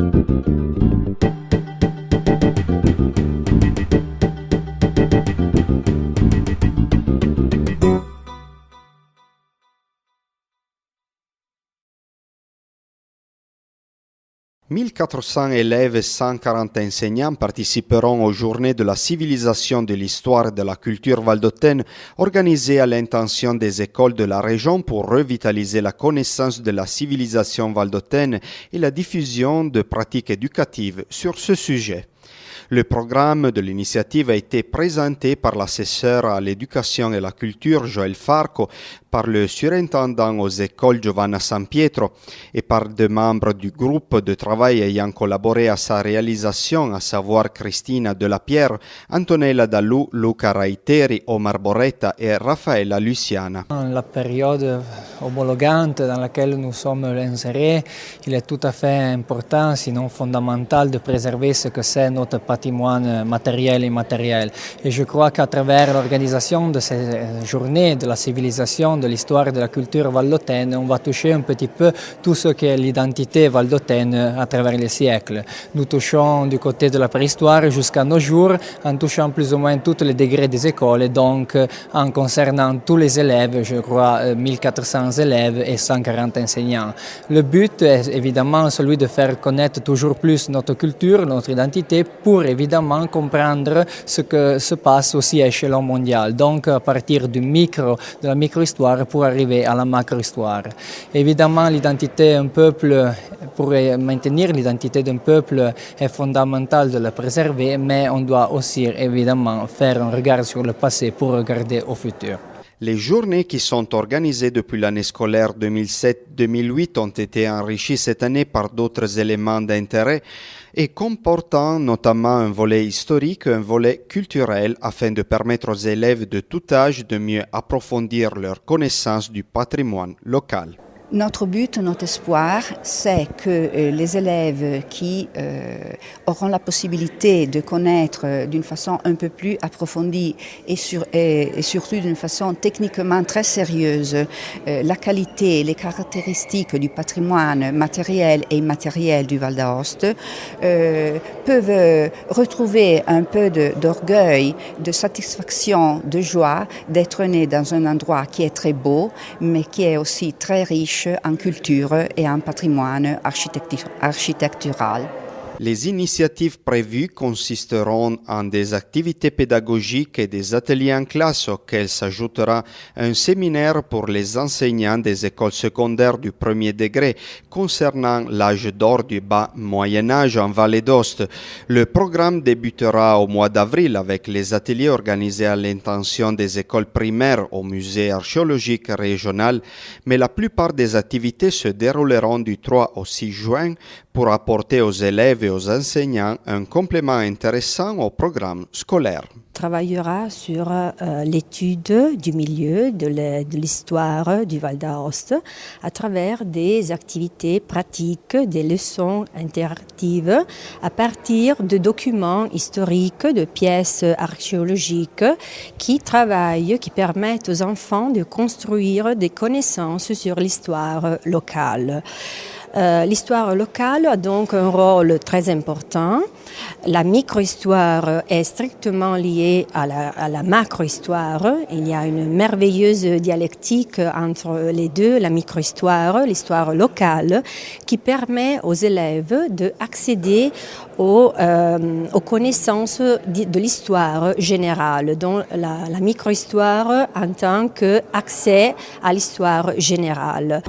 « 1400 élèves et 140 enseignants participeront aux Journées de la civilisation de l'histoire et de la culture valdôtaine organisées à l'intention des écoles de la région pour revitaliser la connaissance de la civilisation valdôtaine et la diffusion de pratiques éducatives sur ce sujet. Le programme de l'initiative a été présenté par l'assesseur à l'éducation et la culture Joël Farco, par le surintendant aux écoles Giovanna Sampietro et par des membres du groupe de travail ayant collaboré à sa réalisation, à savoir Cristina Delapierre, Antonella Dallù, Luca Raiteri, Omar Borretta et Raffaella Luciana. La période homologante dans laquelle nous sommes insérés, il est tout à fait important, sinon fondamental, de préserver ce que c'est notre patrimoine matériel et immatériel. Et je crois qu'à travers l'organisation de ces journées de la civilisation, de l'histoire et de la culture valdôtaine, on va toucher un petit peu tout ce qu'est l'identité valdôtaine à travers les siècles. Nous touchons du côté de la préhistoire jusqu'à nos jours, en touchant plus ou moins tous les degrés des écoles, et donc en concernant tous les élèves, je crois 1400 élèves et 140 enseignants. Le but est évidemment celui de faire connaître toujours plus notre culture, notre identité, pour évidemment comprendre ce que se passe aussi à échelon mondial. Donc à partir de la micro-histoire pour arriver à la macro-histoire. Évidemment, l'identité d'un peuple, pour maintenir l'identité d'un peuple, est fondamental de la préserver, mais on doit aussi évidemment faire un regard sur le passé pour regarder au futur. Les journées qui sont organisées depuis l'année scolaire 2007-2008 ont été enrichies cette année par d'autres éléments d'intérêt et comportant notamment un volet historique et un volet culturel afin de permettre aux élèves de tout âge de mieux approfondir leur connaissance du patrimoine local. Notre but, notre espoir, c'est que les élèves qui auront la possibilité de connaître d'une façon un peu plus approfondie et surtout d'une façon techniquement très sérieuse la qualité, les caractéristiques du patrimoine matériel et immatériel du Val d'Aoste, peuvent retrouver un peu d'orgueil, de satisfaction, de joie d'être nés dans un endroit qui est très beau, mais qui est aussi très riche en culture et en patrimoine architectural. Les initiatives prévues consisteront en des activités pédagogiques et des ateliers en classe auxquels s'ajoutera un séminaire pour les enseignants des écoles secondaires du premier degré concernant l'âge d'or du bas Moyen-Âge en Vallée d'Aoste. Le programme débutera au mois d'avril avec les ateliers organisés à l'intention des écoles primaires au musée archéologique régional, mais la plupart des activités se dérouleront du 3 au 6 juin pour apporter aux élèves et aux enseignants un complément intéressant au programme scolaire. Travaillera sur l'étude du milieu, de l'histoire du Val d'Aoste à travers des activités pratiques, des leçons interactives à partir de documents historiques, de pièces archéologiques qui permettent aux enfants de construire des connaissances sur l'histoire locale. L'histoire locale a donc un rôle très important. La micro-histoire est strictement liée à la macro-histoire. Il y a une merveilleuse dialectique entre les deux, la micro-histoire, l'histoire locale, qui permet aux élèves d'accéder aux connaissances de l'histoire générale, dont la micro-histoire en tant qu'accès à l'histoire générale.